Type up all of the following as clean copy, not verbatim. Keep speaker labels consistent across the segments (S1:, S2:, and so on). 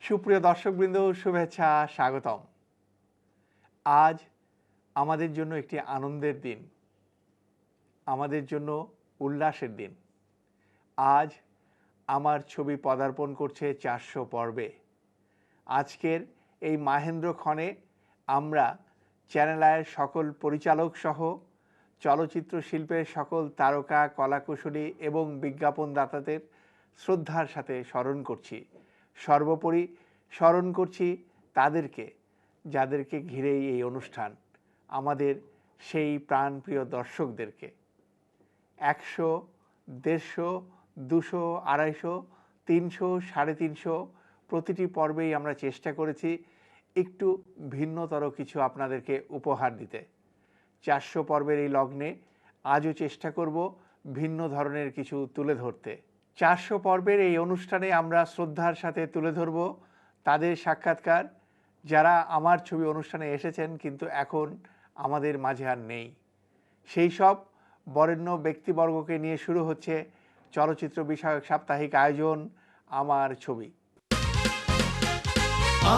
S1: সুপ্রিয় দর্শকবৃন্দ, শুভেচ্ছা, স্বাগতম। আজ আমাদের জন্য একটি আনন্দের দিন, আমাদের জন্য উল্লাসের দিন। আজ আমার ছবি পদার্পণ করছে 400 পর্বে। আজকের এই মাহেন্দ্রক্ষণে আমরা চ্যানেল আয়ের সকল পরিচালক সহ চলচ্চিত্র শিল্পের সকল তারকা, কলাকুশলী এবং বিজ্ঞাপনদাতাদের শ্রদ্ধার সাথে স্মরণ করছি। সর্বোপরি স্মরণ করছি তাদেরকে, যাদেরকে ঘিরেই এই অনুষ্ঠান, আমাদের সেই প্রাণপ্রিয় দর্শকদেরকে। 100, 150, 200, 250, 300, 350 প্রতিটি পর্বেই আমরা চেষ্টা করেছি একটু ভিন্নতর কিছু আপনাদেরকে উপহার দিতে। 400 পর্বের এই লগ্নে আজও চেষ্টা করব ভিন্ন ধরনের কিছু তুলে ধরতে। 400 পর্বের এই অনুষ্ঠানে আমরা শ্রদ্ধার সাথে তুলে ধরব তাদের সাক্ষাৎকার, যারা আমার ছবি অনুষ্ঠানে এসেছেন কিন্তু এখন আমাদের মাঝে আর নেই। সেই সব বরেণ্য ব্যক্তিবর্গকে নিয়ে শুরু হচ্ছে চলচ্চিত্র বিষয়ক সাপ্তাহিক আয়োজন আমার ছবি।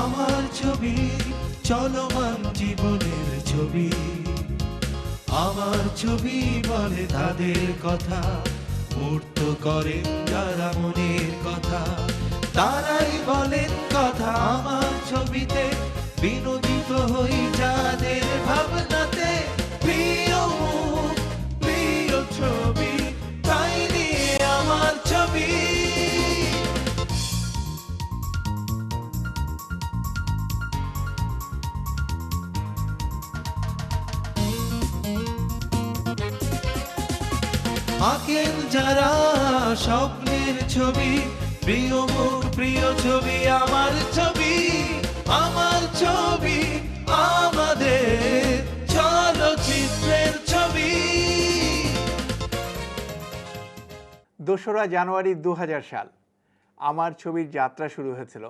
S2: আমার ছবি, চলমান জীবনের ছবি। আমার ছবি বলে তাদের কথা, মূর্ত করেন যারা মনের কথা। তারাই বলেন কথা আমার ছবিতে, বিনোদিত হই যাদের ভাবনাতে। প্রিয় মুখ, প্রিয় ছবি, তাই নিয়ে আমার ছবি। আঁকেন যারা স্বপ্নের ছবি, প্রিয় মুখ, প্রিয় ছবি, আমার ছবি। আমার ছবি, আমাদের চলচ্চিত্রের ছবি।
S1: 2রা জানুয়ারি 2000 সাল আমার ছবির যাত্রা শুরু হয়েছিল।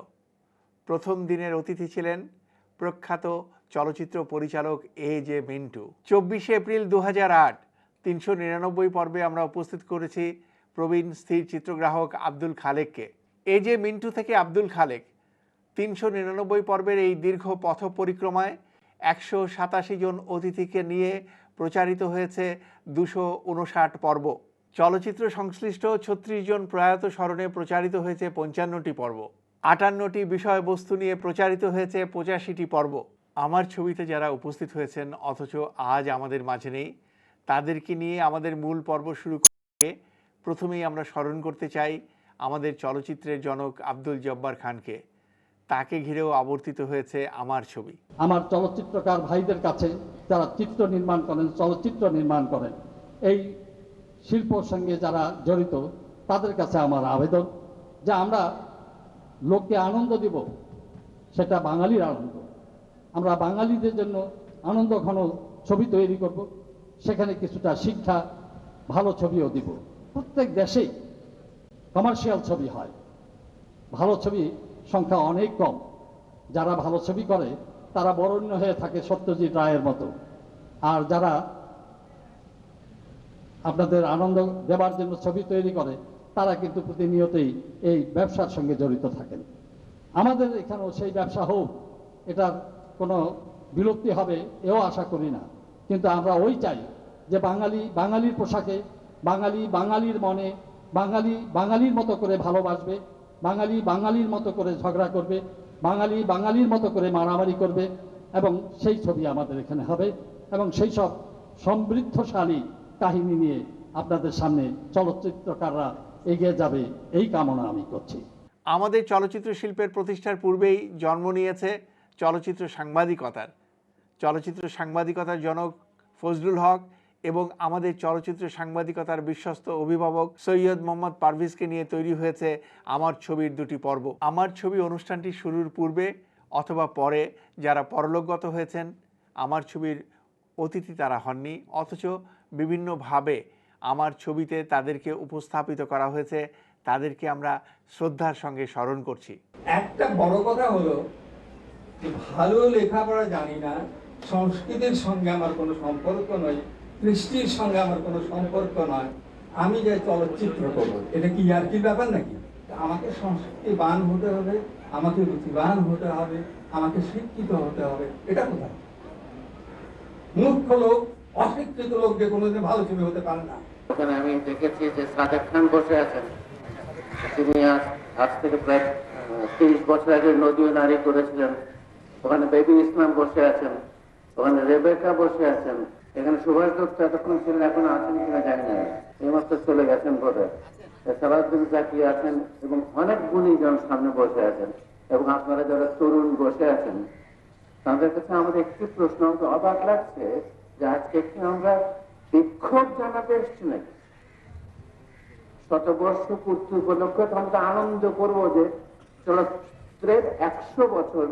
S1: প্রথম দিনের অতিথি ছিলেন প্রখ্যাত চলচ্চিত্র পরিচালক A.J. মিন্টু। 24শে এপ্রিল 2008 399 পর্বে আমরা উপস্থিত করেছি প্রবীণ স্থির চিত্রগ্রাহক আব্দুল খালেককে। A.J. মিন্টু থেকে আব্দুল খালেক 399 পর্বের এই দীর্ঘ পথ পরিক্রমায় 187 জন অতিথিকে নিয়ে প্রচারিত হয়েছে 259 পর্ব। চলচ্চিত্র সংশ্লিষ্ট 36 জন প্রয়াত স্মরণে প্রচারিত হয়েছে 55টি পর্ব। 58টি বিষয়বস্তু নিয়ে প্রচারিত হয়েছে 85টি পর্ব। আমার ছবিতে যারা উপস্থিত হয়েছেন অথচ আজ আমাদের মাঝে নেই, তাদেরকে নিয়ে আমাদের মূল পর্ব শুরু করে প্রথমেই আমরা স্মরণ করতে চাই আমাদের চলচ্চিত্রের জনক আব্দুল জব্বার খানকে। তাকে ঘিরেও আবর্তিত হয়েছে আমার ছবি।
S3: আমার চলচ্চিত্রকার ভাইদের কাছে, যারা চিত্র নির্মাণ করেন, চলচ্চিত্র নির্মাণ করেন, এই শিল্পর সঙ্গে যারা জড়িত, তাদের কাছে আমার আবেদন যে আমরা লোককে আনন্দ দিব, সেটা বাঙালির আনন্দ। আমরা বাঙালিদের জন্য আনন্দ ঘন ছবি তৈরি করব, সেখানে কিছুটা শিক্ষা, ভালো ছবিও দিব। প্রত্যেক দেশেই কমার্শিয়াল ছবি হয়, ভালো ছবি সংখ্যা অনেক কম। যারা ভালো ছবি করে তারা বরেণ্য হয়ে থাকে সত্যজিৎ রায়ের মতো, আর যারা আপনাদের আনন্দ দেবার জন্য ছবি তৈরি করে তারা কিন্তু প্রতিনিয়তই এই ব্যবসার সঙ্গে জড়িত থাকেন। আমাদের এখানেও সেই ব্যবসা হোক, এটার কোনো বিলুপ্তি হবে এও আশা করি না, কিন্তু আমরা ওই চাই যে বাঙালি বাঙালির পোশাকে, বাঙালি বাঙালির মনে, বাঙালি বাঙালির মতো করে ভালোবাসবে, বাঙালি বাঙালির মতো করে ঝগড়া করবে, বাঙালি বাঙালির মতো করে মারামারি করবে, এবং সেই ছবি আমাদের এখানে হবে। এবং সেই সব সমৃদ্ধশালী কাহিনী নিয়ে আপনাদের সামনে চলচ্চিত্রকাররা এগিয়ে যাবে, এই কামনা আমি করছি।
S1: আমাদের চলচ্চিত্র শিল্পের প্রতিষ্ঠার পূর্বেই জন্ম নিয়েছে চলচ্চিত্র সাংবাদিকতার। চলচ্চিত্র সাংবাদিকতার জনক ফজলুল হক এবং আমাদের চলচ্চিত্র সাংবাদিকতার বিশ্বস্ত অভিভাবক সৈয়দ মোহাম্মদ পারভেজকে নিয়ে তৈরি হয়েছে আমার ছবির 2টি পর্ব। আমার ছবি অনুষ্ঠানটি শুরুর পূর্বে অথবা পরে যারা পরলোকগত হয়েছেন, আমার ছবির অতিথি তারা হননি, অথচ বিভিন্নভাবে আমার ছবিতে তাদেরকে উপস্থাপিত করা হয়েছে। তাদেরকে আমরা শ্রদ্ধার সঙ্গে স্মরণ করছি।
S4: একটা বড় কথা হলো যে ভালো লেখাপড়া জানি না, সংস্কৃতির সঙ্গে আমার কোনো সম্পর্ক নয়, কৃষ্টির সঙ্গে আমার কোনো সম্পর্ক নয়, আমি যে চলচ্চিত্র করব, এটা কি আর কি ব্যাপার নাকি? আমাকে সংস্কৃতিবান হতে হবে, আমাকে রুচিবান হতে হবে, আমাকে শিক্ষিত হতে হবে, এটা কোথায়? মূর্খ লোক, অশিক্ষিত লোক যে কোনোদিন ভালো ছবি হতে পারে না।
S5: ওখানে আমি দেখেছি যে সাদেক খান বসে আছেন, তিনি আজ থেকে প্রায় 30 বছর আগে নদীও নারী করেছিলেন। ওখানে বেবি ইসলাম বসে আছেন, ওখানে রেবেকা বসে আছেন, এখানে সুভাষ দত্ত এতক্ষণ ছিলেন, এখন আছেন কিনা জানি না, এইমাত্র চলে গেছেন বোধ হয়। সালাউদ্দিন জাকি আছেন এবং অনেক গুণীজন সামনে বসে আছেন, এবং আপনারা যারা তরুণ বসে আছেন তাদের কাছে আমাদের একটি প্রশ্ন, আমাকে অবাক লাগছে যে আজকে কি আমরা বিক্ষোভ জানাতে এসছি নাকি? শতবর্ষ পূর্তি উপলক্ষে আমরা আনন্দ করবো যে চলচ্চিত্রের 100 বছর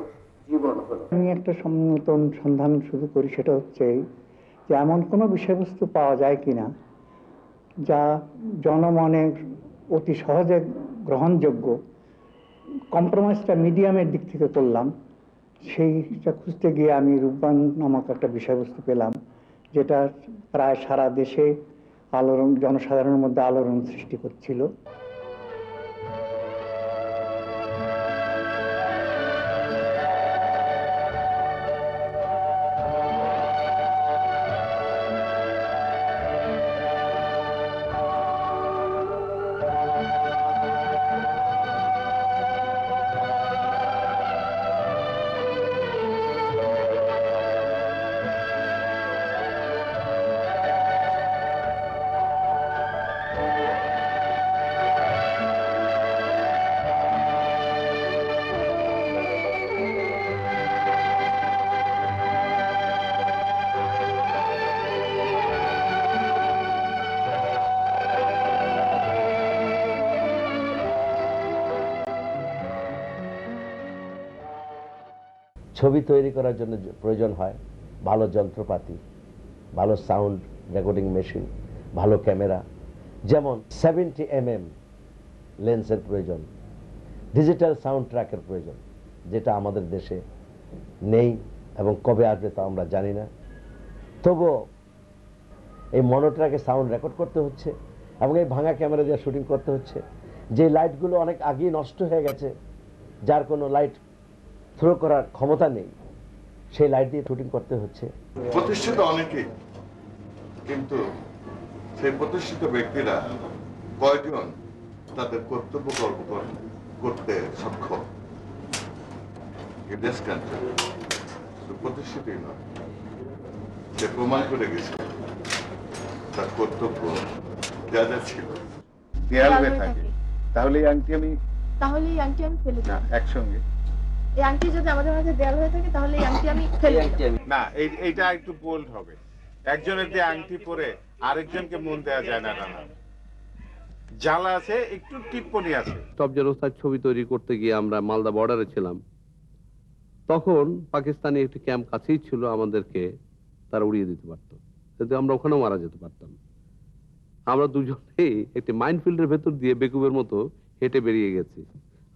S5: জীবন হলো।
S6: আমি একটা নতুন সন্ধান শুরু করি, সেটা হচ্ছে যে এমন কোনো বিষয়বস্তু পাওয়া যায় কিনা যা জনমনে অতি সহজে গ্রহণযোগ্য। কম্প্রোমাইজটা মিডিয়ামের দিক থেকে করলাম, সেইটা খুঁজতে গিয়ে আমি রূপবান নামক একটা বিষয়বস্তু পেলাম, যেটা প্রায় সারা দেশে আলোড়ন, জনসাধারণের মধ্যে আলোড়ন সৃষ্টি করছিল।
S7: ছবি তৈরি করার জন্য প্রয়োজন হয় ভালো যন্ত্রপাতি, ভালো সাউন্ড রেকর্ডিং মেশিন, ভালো ক্যামেরা, যেমন 70mm লেন্সের প্রয়োজন, ডিজিটাল সাউন্ড ট্র্যাকের প্রয়োজন, যেটা আমাদের দেশে নেই এবং কবে আসবে তা আমরা জানি না। তবুও এই মনোট্র্যাকে সাউন্ড রেকর্ড করতে হচ্ছে এবং এই ভাঙা ক্যামেরা দিয়ে শুটিং করতে হচ্ছে। যে লাইটগুলো অনেক আগেই নষ্ট হয়ে গেছে, যার কোনো লাইট থ্রো করার ক্ষমতা নেই, সেই লাইট দিয়ে শুটিং করতে হচ্ছে।
S8: প্রতিষ্ঠিত অনেকেই, কিন্তু সেই প্রতিষ্ঠিত ব্যক্তিরা কয়জন তাদের কর্তব্য করতে সক্ষম? দেশ কান্ট্রি প্রতিষ্ঠিতই নয়, সে প্রমাণ করে গেছে তার কর্তব্য যা যা ছিল।
S9: দেয়াল হয়ে থাকে, তাহলে এই আংটি আমি
S10: ফেলে দিই।
S9: না একসঙ্গে
S10: এই আংটি যদি আমাদের মাঝে দেয়াল হয়ে থাকে তাহলে এই আংটি আমি ফেলে দিই।
S9: না, এইটা একটু বোল্ড হবে। একজনের দিয়ে আংটি পরে আরেকজনকে মন দেওয়া যায় না। না, জ্বালা আছে, একটু টিপ্পনি আছে।
S11: টপজার ওস্তাদ ছবি তৈরি করতে গিয়ে আমরা মালদা বর্ডারে ছিলাম, তখন পাকিস্তানি একটি ক্যাম্প কাছেই ছিল, আমাদেরকে তারা উড়িয়ে দিতে পারত, কিন্তু আমরা ওখানেও মারা যেতে পারতাম। আমরা দুজনেই একটি মাইনফিল্ডের ভেতর দিয়ে বেকুবের মতো হেঁটে বেরিয়ে গেছি।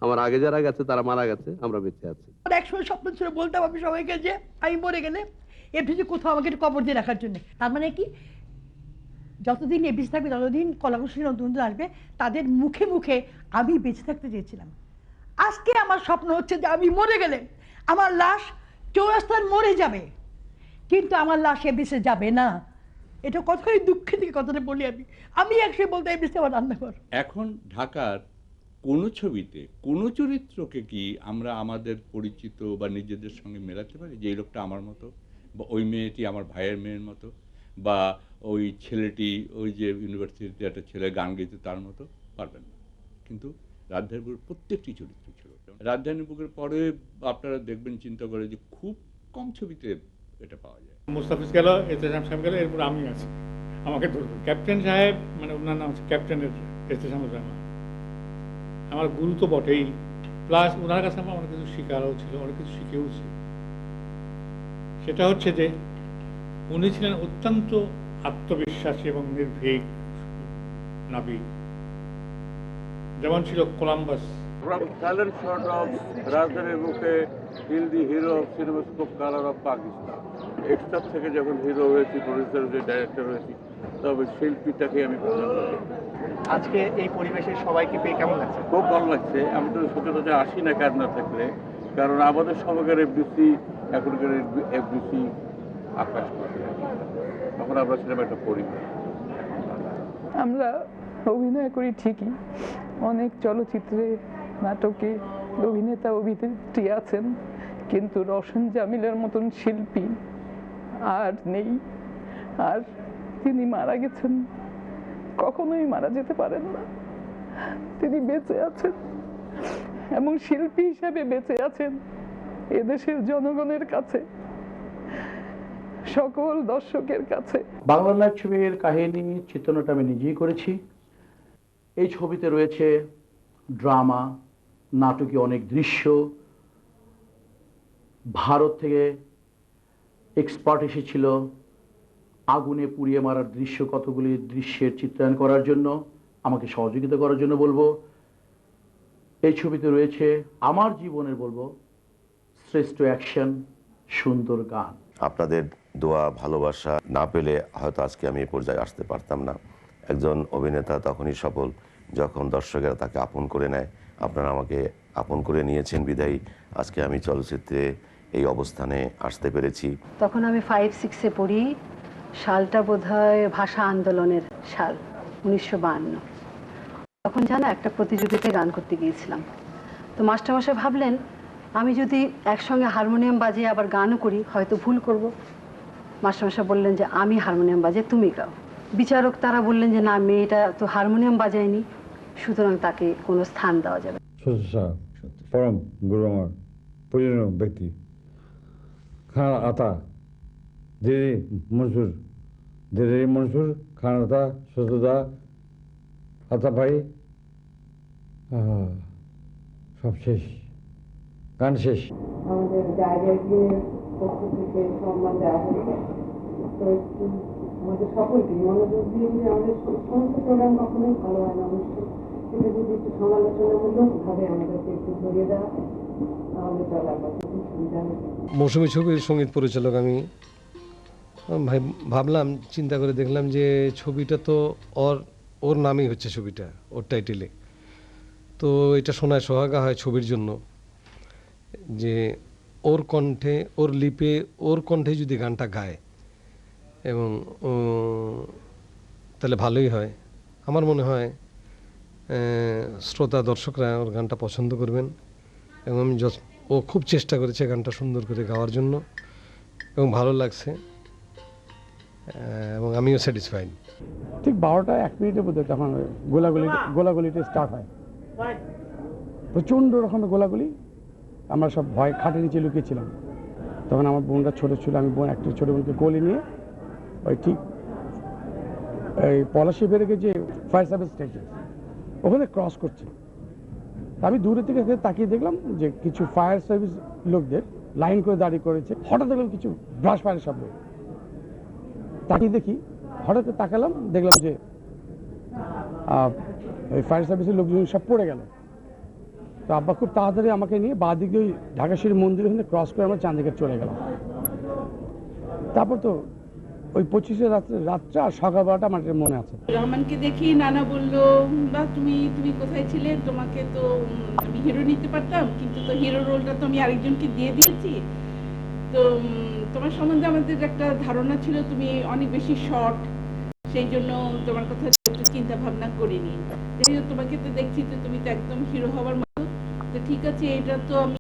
S11: আমার আগে যারা গেছে তারা মারা গেছে, আমরা বেঁচে আছি।
S12: একসময় স্বপ্ন ছিল, বলতাম আমি সবাইকে যে আমি মরে গেলে এফডিসি কোথাও আমাকে একটু কবর দিয়ে রাখার জন্য। তার মানে কি, যতদিন এফডিসি থাকবে ততদিন কলাকুশলী নতুন নতুন আসবে, তাদের মুখে মুখে আমি বেঁচে থাকতে চেয়েছিলাম। আজকে আমার স্বপ্ন হচ্ছে যে আমি মরে গেলে আমার লাশ চৌরাস্তার মরে যাবে, কিন্তু আমার লাশ এফডিসি যাবে না। এটা কথাই দুঃখে থেকে কথাটা বলি আমি একসময় বলতে এফডিসি আমার রান্নাঘর।
S13: এখন ঢাকার কোনো ছবিতে কোনো চরিত্রকে কি আমরা আমাদের পরিচিত বা নিজেদের সঙ্গে মেলাতে পারি, যে এই লোকটা আমার মতো, বা ওই মেয়েটি আমার ভাইয়ের মেয়ের মতো, বা ওই ছেলেটি ওই যে ইউনিভার্সিটিতে একটা ছেলে গান গেইতে তার মতো? পারবেন না। কিন্তু রাজধানী বুকের প্রত্যেকটি চরিত্র ছিল। রাজধানী বুকের পরে আপনারা দেখবেন, চিন্তা করে যে খুব কম ছবিতে এটা পাওয়া যায়।
S14: মুস্তাফিজ গেল, এহতেশাম সাহেব গেল, এরপর আমি আছি, আমাকে ধরবেন। ক্যাপ্টেন সাহেব, মানে ওনার নাম হচ্ছে ক্যাপ্টেনের এহতেশামুর রহমান, আমার গুরু তো বটেই, প্লাস ওনার কাছে আমার অনেক কিছু শেখারও ছিল, অনেক কিছু শিখেওছি। সেটা হচ্ছে যে উনি ছিলেন অত্যন্ত আত্মবিশ্বাসী এবং নির্ভীক নাবিক, যেমন ছিল কোলাম্বাস।
S13: From silent shot of রাজধানী বুকে, he'll the hero of CinemaScope color of Pakistan. Extra থেকে যখন হিরো হয়েছি, প্রডিউসার হয়েছি, ডাইরেক্টর হয়েছি,
S15: তবে শিল্পীটাকে আমি পছন্দ করি।
S1: আজকে এই পরিবেশে সবাইকে পেয়ে কেমন লাগছে?
S15: খুব ভালো লাগছে। আমি তো সচরাচর আসি না কাজ না থাকলে, কারণ আমাদের সবাইকার এফডিসি এখনকার এফডিসি আকাশ পাশে, তখন আমরা ছিলাম একটা পরিবার।
S16: আমরা অভিনয় করি ঠিকই, অনেক চলচ্চিত্রে নাটকে অভিনেতা অভিনেত্রী আছেন, কিন্তু রওশন জামিলের মতন শিল্পী আর নেই। আর তিনি মারা গেছেন, কখনোই মারা যেতে পারেন না। তিনি বেঁচে আছেন এবং শিল্পী হিসেবে বেঁচে আছেন এদেশের জনগণের কাছে, সকল দর্শকের কাছে।
S17: বাংলা নায়ক ছবির কাহিনী চিত্রনাট্য আমি নিজেই করেছি। এই ছবিতে রয়েছে ড্রামা, নাটকীয় অনেক দৃশ্য, ভারত থেকে এক্সপার্ট এসেছিল আগুনে পুড়িয়ে মারার দৃশ্য, কতগুলি দৃশ্যের চিত্রায়ন করার জন্য আমাকে সহযোগিতা করার জন্য বলবো। এই ছবিতে রয়েছে আমার জীবনের বলবো শ্রেষ্ঠ অ্যাকশন, সুন্দর গান।
S18: আপনাদের দোয়া ভালোবাসা না পেলে হয়তো আজকে আমি এই পর্যায়ে আসতে পারতাম না। একজন অভিনেতা তখনই সফল যখন দর্শকেরা তাকে আপন করে নেয়। আপনারা আমাকে আপন করে নিয়েছেন বিধায়ী আজকে আমি চলচ্চিত্রে এই অবস্থানে আসতে পেরেছি।
S19: তখন আমি 5-6-এ পড়ি, সালটা বোধহয় ভাষা আন্দোলনের সাল, 1952। তখন জানা একটা প্রতিযোগিতায় গান করতে গিয়েছিলাম। তো মাস্টারমশাই ভাবলেন আমি যদি একসঙ্গে হারমোনিয়াম বাজিয়ে আবার গানও করি হয়তো ভুল করব। মাস্টারমশাই বললেন যে আমি হারমোনিয়াম বাজিয়ে তুমি গাও। বিচারক তারা বললেন যে না, মেয়েটা তো হারমোনিয়াম বাজায়নি, সুতরাং তাকে কোনো স্থান দেওয়া যাবে।
S20: পরম গুরু আমার পূজনীয় ব্যক্তি খান আতা দিদি মনসুর খান আতা সতদা আতা ভাই, সব শেষ, গান শেষ।
S19: আমাদের জায়গাকে পক্ষ থেকে সম্মান দেওয়া হয়েছে, তো আমাদের সকলকে মনোযোগ দিয়ে যে আমাদের সমস্ত প্রোগ্রাম কখনোই ভালো হয় না, অবশ্যই এটা যদি একটু সমালোচনামূলক ভাবে আমাদেরকে একটু ধরিয়ে দেওয়া হয় তাহলে চলার কথা খুব সুবিধা হবে।
S21: মৌসুমী ছবির সঙ্গীত পরিচালক আমি ভাবলাম, চিন্তা করে দেখলাম যে ছবিটা তো ওর নামেই হচ্ছে, ছবিটা ওর টাইটেলে, তো এটা শোনায় সোহাগা হয় ছবির জন্য, যে ওর কণ্ঠে, ওর লিপে, ওর কণ্ঠে যদি গানটা গায় এবং তাহলে ভালোই হয়। আমার মনে হয় শ্রোতা দর্শকরা ওর গানটা পছন্দ করবেন এবং ও খুব চেষ্টা করেছে গানটা সুন্দর করে গাওয়ার জন্য এবং ভালো লাগছে এবং আমিও স্যাটিসফাইড।
S22: ঠিক 12:01 মধ্যে তখন গোলাগুলিটা স্টার্ট হয়, প্রচণ্ড রকমের গোলাগুলি। আমরা সব ভয় খাটের নিচে লুকিয়েছিলাম। তখন আমার বোনটা ছোটো ছিল, আমি একটা ছোটো বোনকে কোলে নিয়ে ওই ঠিক এই পলাশি বেড়ে যে ফায়ার সার্ভিস স্টেশন ওখানে ক্রস করছি। আমি দূরে থেকে তাকিয়ে দেখলাম যে কিছু ফায়ার সার্ভিস লোকদের লাইন করে দাঁড়িয়ে করেছে। হঠাৎ দেখলাম কিছু ব্রাশ ফায়ারের শব্দ, তাকিয়ে দেখি, হঠাৎ তাকালাম, দেখলাম যে ওই ফায়ার সার্ভিসের লোকজন সব পড়ে গেল। তো আব্বা খুব তাড়াতাড়ি আমাকে নিয়ে বাঁ দিকে ওই ঢাকাশির মন্দির ওখানে ক্রস করে আমরা চান্দিকে চলে গেলাম। তারপর তো ওই 25-এ রাতটা আর সকাল 12টা আমার মনে আছে।
S23: রহমানকে দেখি নানা বললো, বা তুমি কোথায় ছিলে, তোমাকে তো আমি হিরো নিতে পারতাম, কিন্তু তো হিরো রোলটা তো আমি আরেকজনকে দিয়ে দিয়েছি। তো তোমার সম্বন্ধে আমাদের একটা ধারণা ছিল তুমি অনেক বেশি শর্ট, সেই জন্য তোমার কথা একটু চিন্তা ভাবনা করিনি। তোমাকে তো দেখছি তো তুমি তো একদম হিরো হওয়ার মতো। তো ঠিক আছে, এটা তো আমি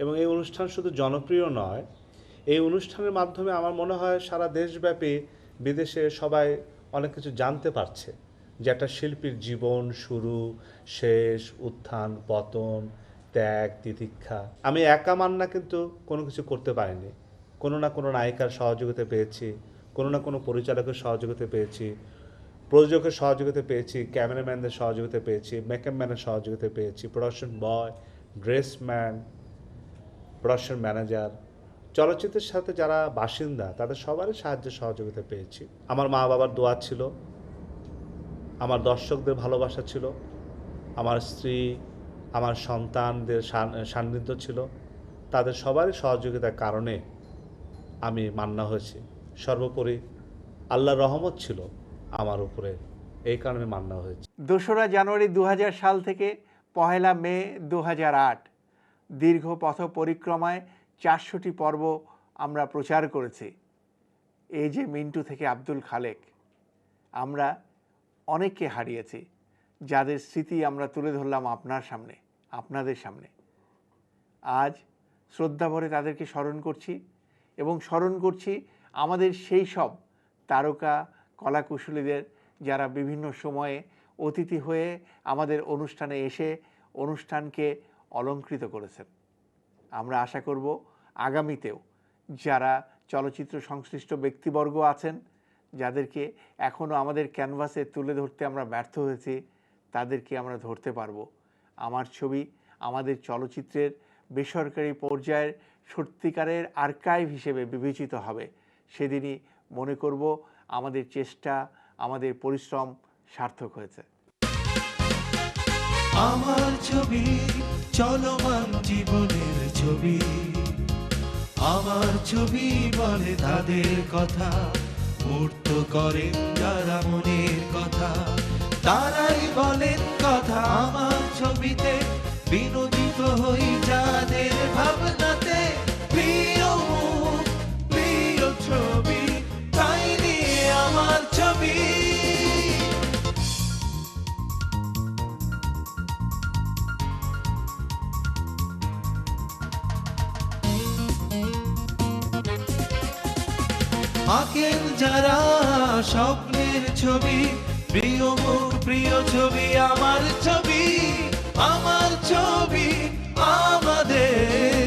S2: এবং এই অনুষ্ঠান শুধু জনপ্রিয় নয়, এই অনুষ্ঠানের মাধ্যমে আমার মনে হয় সারা দেশব্যাপী বিদেশে সবাই অনেক কিছু জানতে পারছে যে একটা শিল্পীর জীবন, শুরু, শেষ, উত্থান, পতন, ত্যাগ, তিতিক্ষা। আমি একা মান্না কিন্তু কোনো কিছু করতে পারিনি। কোনো না কোনো নায়িকার সহযোগিতা পেয়েছি, কোনো না কোনো পরিচালকের সহযোগিতা পেয়েছি, প্রযোজকের সহযোগিতা পেয়েছি, ক্যামেরাম্যানদের সহযোগিতা পেয়েছি, মেকআপ ম্যানের সহযোগিতা পেয়েছি, প্রোডাকশন বয়, ড্রেসম্যান, প্রোডাকশন ম্যানেজার, চলচ্চিত্রের সাথে যারা বাসিন্দা তাদের সবারই সাহায্যের সহযোগিতা পেয়েছি। আমার মা বাবার দোয়া ছিল, আমার দর্শকদের ভালোবাসা ছিল, আমার স্ত্রী, আমার সন্তানদের সান্নিধ্য ছিল, তাদের সবারই সহযোগিতার কারণে আমি মান্না হয়েছি। সর্বোপরি আল্লাহর রহমত ছিল আমার উপরে, এই কারণে মান্না হয়েছে।
S1: 2রা জানুয়ারি 2000 সাল থেকে 1 মে 2008 দীর্ঘ পথ পরিক্রমায় 400টি পর্ব আমরা প্রচার করেছি। এই যে মিন্টু থেকে আব্দুল খালেক, আমরা অনেককে হারিয়েছি, যাদের স্মৃতি আমরা তুলে ধরলাম আপনার সামনে, আপনাদের সামনে। আজ শ্রদ্ধাভরে তাদেরকে স্মরণ করছি এবং স্মরণ করছি আমাদের সেই সব তারকা কলাকুশলীদের যারা বিভিন্ন সময়ে অতিথি হয়ে আমাদের অনুষ্ঠানে এসে অনুষ্ঠানকে অলংকৃত করেছেন। আমরা আশা করব আগামীতেও যারা চলচ্চিত্র সংশ্লিষ্ট ব্যক্তিবর্গ আছেন, যাদেরকে এখনও আমাদের ক্যানভাসে তুলে ধরতে আমরা ব্যর্থ হয়েছি, তাদেরকে আমরা ধরতে পারবো। আমার ছবি আমাদের চলচ্চিত্রের বেসরকারি পর্যায়ের সত্যিকারের আর্কাইভ হিসেবে বিবেচিত হবে। সেদিনই মনে করব আমাদের চেষ্টা, আমাদের পরিশ্রম সার্থক হয়েছে।
S3: আমার ছবি চলমান জীবনের ছবি, আমার ছবি বলে তাদের কথা, মূর্ত করেন যারা মনের কথা, তারাই বলেন কথা আমার ছবিতে, বিনোদিত হই যাদের ভাবনাতে। প্রিয় মুখ, প্রিয় ছবি, তাই নিয়ে আমার ছবি। আঁকেন যারা স্বপ্নের ছবি, প্রিয় মুখ, প্রিয় ছবি, আমার ছবি, আমার ছবি, আমাদের